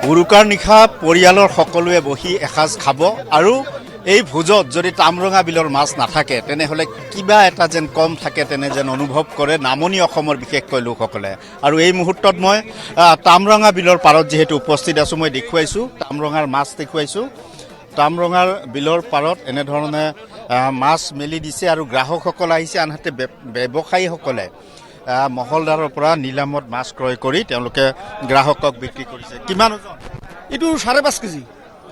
উৰুকাৰ নিশা পৰিয়ালৰ সকলোৱে বহি এসাঁজ খাব আৰু এই ভোজত যদি তামৰঙা বিলৰ মাছ নাথাকে তেনেহ'লে কিবা এটা যেন কম থাকে তেনে যেন অনুভৱ কৰে নামনি অসমৰ বিশেষকৈ লোকসকলে। আৰু এই মুহূৰ্তত মই তামৰঙা বিলৰ পাৰত যিহেতু উপস্থিত আছোঁ, মই দেখুৱাইছোঁ তামৰঙাৰ মাছ দেখুৱাইছোঁ। তামৰঙাৰ বিলৰ পাৰত এনেধৰণে মাছ মেলি দিছে আৰু গ্ৰাহকসকল আহিছে, আনহাতে ব্যৱসায়ীসকলে মহলদাৰৰ পৰা নিলামত মাছ ক্ৰয় কৰি তেওঁলোকে গ্ৰাহকক বিক্ৰী কৰিছে। কিমান ওজন? এইটো 5.5 কেজি।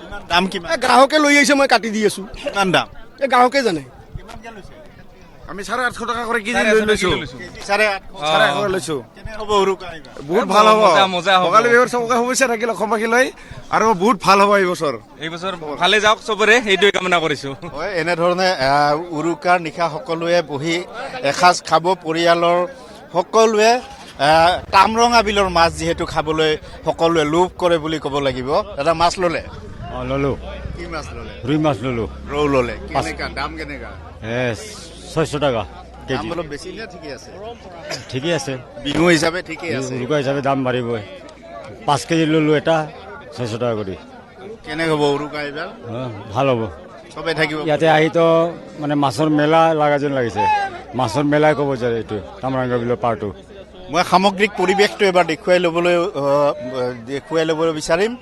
কিমান দাম? কিমান গ্ৰাহকে লৈ আহিছে, মই কাটি দি আছোঁ। কিমান দাম? এই গ্ৰাহকে জানে। কিমানকৈ লৈছে? আমি 850 টকা কৰি কেজি লৈছোঁ। 850 লৈছোঁ। কেনে হ'ব উৰুকা? বহুত ভাল হ'ব। মজা হ'ব। ভোগালী বিহুৰ চবকে শুভেচ্ছা থাকিল অসমবাসীলৈ, আৰু বহুত ভাল হ'ব এই বছৰ। ভালে যাওক চবৰে, সেইটোৱে কামনা কৰিছোঁ। হয়, এনেধৰণে উৰুকাৰ নিশা সকলোৱে বহি এসাঁজ খাব। পৰিয়ালৰ সকলোৱে তামৰঙা বিলৰ মাছ যিহেতু খাবলৈ সকলোৱে লোভ কৰে বুলি ক'ব লাগিব। দাদা মাছ ল'লে? ললো। কি মাছ ল'লে? রুই মাছ ললো। ৰৌ ল'লে। কেনেকা দাম? কেনেকা 600 টাকা দাম? কেজি। অলপ বেছি নে ঠিকে আছে? ঠিকই আছে, বিহু হিচাপে ঠিকেই আছে। উৰুকা হিচাপে দাম বাঢ়িবই। 5 কেজি ললো, এটা 600 টাকা কৰি। কেনে হ'ব উৰুকা এইবাৰ? ভাল হ'ব। চবেই থাকিব? ইয়াতে আহি তো মানে মাছৰ মেলা লগা যেন লাগিছে। মাছৰ মেলাই ক'ব যায় এইটো তামৰঙা বিলৰ পাৰটো। মই সামগ্ৰিক পৰিৱেশটো এবাৰ দেখুৱাই ল'বলৈ বিচাৰিম।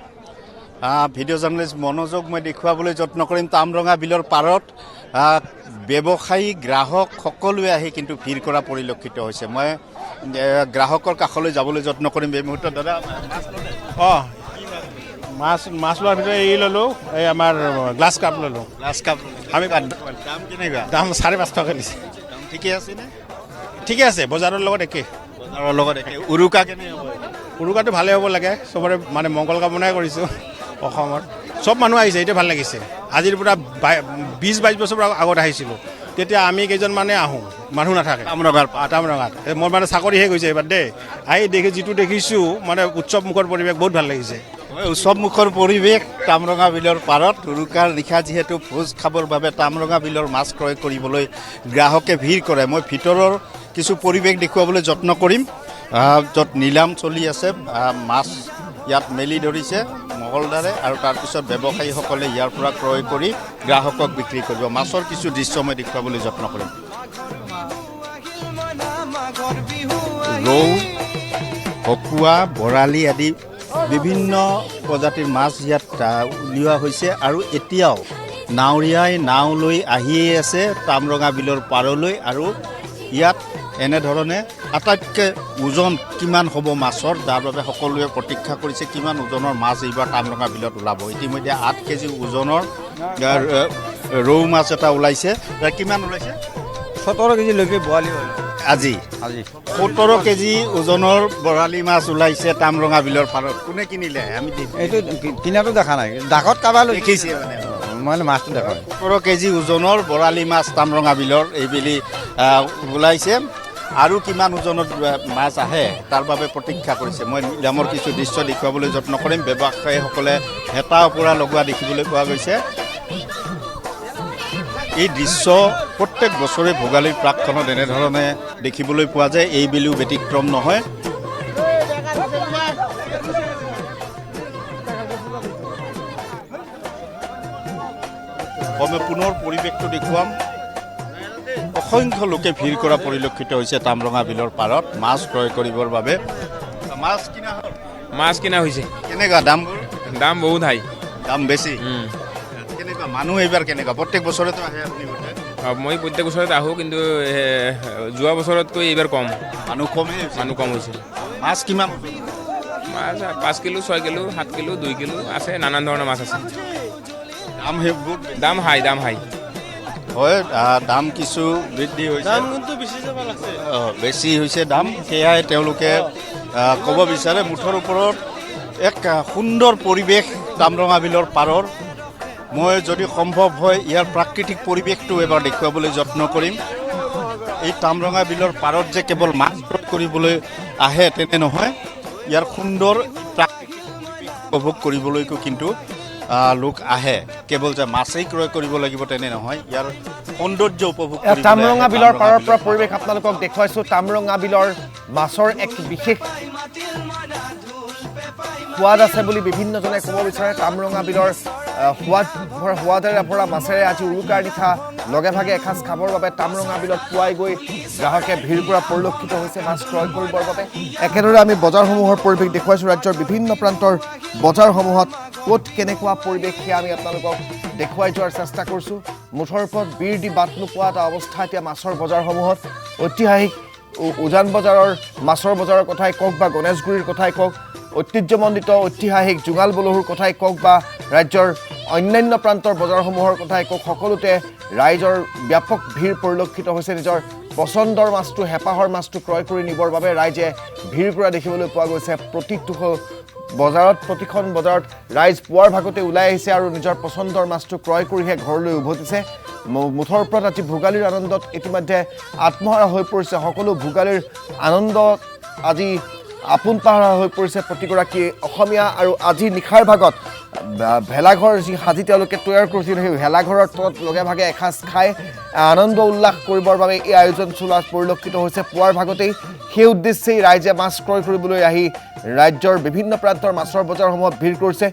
ভিডিঅ' জাৰ্নেলিষ্ট মনোযোগ মই দেখুৱাবলৈ যত্ন কৰিম। তামৰঙা বিলৰ পাৰত ব্যৱসায়ী গ্ৰাহক সকলোৱে আহি কিন্তু ভিৰ কৰা পৰিলক্ষিত হৈছে। মই গ্ৰাহকৰ কাষলৈ যাবলৈ যত্ন কৰিম এই মুহূৰ্তত। দাদা মাছ লোৱাৰ ভিতৰত এই ল'লোঁ, এই আমাৰ গ্লাছ কাপ ল'লোঁ। গ্লাছ কাপ আমি দাম কেনেকুৱা? দাম 5.5 টকা দিছে। দাম ঠিকে আছেনে? ঠিকে আছে, বজাৰৰ লগত একে। বজাৰৰ লগত একে। উৰুকা কেনে হ'ব? উৰুকাটো ভালে হ'ব লাগে, চবৰে মানে মংগল কামনাই কৰিছোঁ অসমত। চব মানুহ আহিছে, এইটো ভাল লাগিছে। আজিৰ পৰা 20-22 বছৰ আগত আহিছিলোঁ, তেতিয়া আমি কেইজনমানে আহোঁ, মানুহ নাথাকে তামৰঙাত। মই মানে চাকৰিহে গৈছে এইবাৰ দেই। আহি যিটো দেখিছোঁ মানে উৎসৱ মুখৰ পৰিৱেশ, বহুত ভাল লাগিছে। উৎসৱমুখৰ পৰিৱেশ তামৰঙা বিলৰ পাৰত। উৰুকাৰ নিশা যিহেতু ভোজ খাবৰ বাবে তামৰঙা বিলৰ মাছ ক্ৰয় কৰিবলৈ গ্ৰাহকে ভিৰ কৰে। মই ভিতৰৰ কিছু পৰিৱেশ দেখুৱাবলৈ যত্ন কৰিম, য'ত নিলাম চলি আছে। মাছ ইয়াত মেলি ধৰিছে মহলদাৰে, আৰু তাৰপিছত ব্যৱসায়ীসকলে ইয়াৰ পৰা ক্ৰয় কৰি গ্ৰাহকক বিক্ৰী কৰিব। মাছৰ কিছু দৃশ্য মই দেখুৱাবলৈ যত্ন কৰিম। ৰৌ, ভকুৱা, বৰালি আদি বিভিন্ন প্ৰজাতিৰ মাছ ইয়াত উলিওৱা হৈছে, আৰু এতিয়াও নাৱৰীয়াই নাও লৈ আহিয়ে আছে তামৰঙা বিলৰ পাৰলৈ। আৰু ইয়াত এনেধৰণে আটাইতকৈ ওজন কিমান হ'ব মাছৰ, তাৰ বাবে সকলোৱে প্ৰতীক্ষা কৰিছে কিমান ওজনৰ মাছ এইবাৰ তামৰঙা বিলত ওলাব। ইতিমধ্যে 8 কেজি ওজনৰ ৰৌ মাছ এটা ওলাইছে। কিমান ওলাইছে? 17 কেজিলৈকে বৰালি হ'ল আজি 17 কেজি ওজনৰ বৰালি মাছ ওলাইছে তামৰঙা বিলৰ পাৰত। কোনে কিনিলে? আমি এইটো কিনাটো দেখা নাই, ডাকত কাৰোবাৰ দেখিছে মানে মাছটো দেখা নাই। 17 কেজি ওজনৰ বৰালি মাছ তামৰঙা বিলৰ এইবেলি ওলাইছে। আৰু কিমান ওজনত মাছ আহে তাৰ বাবে প্ৰতীক্ষা কৰিছে। মই নিলামৰ কিছু দৃশ্য দেখুৱাবলৈ যত্ন কৰিম। ব্যৱসায়ীসকলে হেতা ওপৰা লগোৱা দেখিবলৈ পোৱা গৈছে। এই দৃশ্য প্ৰত্যেক বছৰে ভোগালীৰ প্ৰাকখনত এনেধৰণে দেখিবলৈ পোৱা যায়, এইবেলিও ব্যতিক্ৰম নহয়। মই পুনৰ পৰিৱেশটো দেখুৱাম। অসংখ্য লোকে ভিৰ কৰা পৰিলক্ষিত হৈছে তামৰঙা বিলৰ পাৰত মাছ ক্ৰয় কৰিবৰ বাবে। মাছ কিনা হৈছে। কেনেকুৱা দামবোৰ? দাম বহুত হাই। দাম বেছি? কেনেকুৱা মানুহ এইবাৰ কেনেকুৱা? প্ৰত্যেক বছৰেতো আহে আপুনি? মই প্ৰত্যেক বছৰত আহোঁ, কিন্তু যোৱা বছৰতকৈ এইবাৰ কম মানুহ কম হৈছে। মাছ কিমান? মাছ 5 কিলো, 6 কিলো, 7 কিলো, 2 কিলো আছে, নানান ধৰণৰ মাছ আছে। দাম সেইবোৰ দাম হাই হয়। দাম কিছু বৃদ্ধি হৈছে, বেছি হৈছে দাম, সেয়াই তেওঁলোকে ক'ব বিচাৰে। মুঠৰ ওপৰত এক সুন্দৰ পৰিৱেশ তামৰঙা বিলৰ পাৰৰ। মই যদি সম্ভৱ হয় ইয়াৰ প্ৰাকৃতিক পৰিৱেশটো এবাৰ দেখুৱাবলৈ যত্ন কৰিম। এই তামৰঙা বিলৰ পাৰত যে কেৱল মাছ ক্ৰয় কৰিবলৈ আহে তেনে নহয়, ইয়াৰ সুন্দৰ প্ৰাকৃতিক উপভোগ কৰিবলৈকো কিন্তু লোক আহে। কেৱল যে মাছেই ক্ৰয় কৰিব লাগিব তেনে নহয়, ইয়াৰ সৌন্দৰ্য উপভোগ কৰিবলৈ তামৰঙা বিলৰ পাৰৰ পৰা পৰিৱেশ আপোনালোকক দেখুৱাইছোঁ। তামৰঙা বিলৰ মাছৰ এক বিশেষ সোৱাদ আছে বুলি বিভিন্নজনে ক'ব বিচাৰে কামৰঙা বিলৰ সোৱাদেৰে ভৰা মাছেৰে আজি উৰুকাৰ নিশা লগে ভাগে এসাঁজ খাবৰ বাবে কামৰঙা বিলত পুৱাই গৈ গ্ৰাহকে ভিৰ কৰা পৰিলক্ষিত হৈছে মাছ ক্ৰয় কৰিবৰ বাবে একেদৰে আমি বজাৰসমূহৰ পৰিৱেশ দেখুৱাইছোঁ ৰাজ্যৰ বিভিন্ন প্ৰান্তৰ বজাৰসমূহত ক'ত কেনেকুৱা পৰিৱেশ সেয়া আমি আপোনালোকক দেখুৱাই যোৱাৰ চেষ্টা কৰিছোঁ মুঠৰ ওপৰত বীৰ দি বাট নোপোৱা এটা অৱস্থা এতিয়া মাছৰ বজাৰসমূহত ঐতিহাসিক উজান বজাৰৰ মাছৰ বজাৰৰ কথাই কওক বা গণেশগুৰিৰ কথাই কওক ঐতিহ্যমণ্ডিত ঐতিহাসিক জোঙাল বলহুৰ কথাই কওক বা ৰাজ্যৰ অন্যান্য প্ৰান্তৰ বজাৰসমূহৰ কথাই কওক সকলোতে ৰাইজৰ ব্যাপক ভিৰ পৰিলক্ষিত হৈছে নিজৰ পচন্দৰ মাছটো হেঁপাহৰ মাছটো ক্ৰয় কৰি নিবৰ বাবে ৰাইজে ভিৰ কৰা দেখিবলৈ পোৱা গৈছে প্ৰতিখন বজাৰত ৰাইজ পুৱাৰ ভাগতে ওলাই আহিছে আৰু নিজৰ পচন্দৰ মাছটো ক্ৰয় কৰিহে ঘৰলৈ উভতিছে মুঠৰ ওপৰত আজি ভোগালীৰ আনন্দত ইতিমধ্যে আত্মহাৰা হৈ পৰিছে সকলো ভোগালীৰ আনন্দত আজি আপোন পাহৰা হৈ পৰিছে প্ৰতিগৰাকী অসমীয়া আৰু আজি নিশাৰ ভাগত ভেলাঘৰ যি সাজি তেওঁলোকে তৈয়াৰ কৰিছিল সেই ভেলাঘৰৰ তলত লগে ভাগে এসাঁজ খাই আনন্দ উল্লাস কৰিবৰ বাবে এই আয়োজন চলোৱা পৰিলক্ষিত হৈছে পুৱাৰ ভাগতেই সেই উদ্দেশ্যেই ৰাইজে মাছ ক্ৰয় কৰিবলৈ আহি ৰাজ্যৰ বিভিন্ন প্ৰান্তৰ মাছৰ বজাৰসমূহত ভিৰ কৰিছে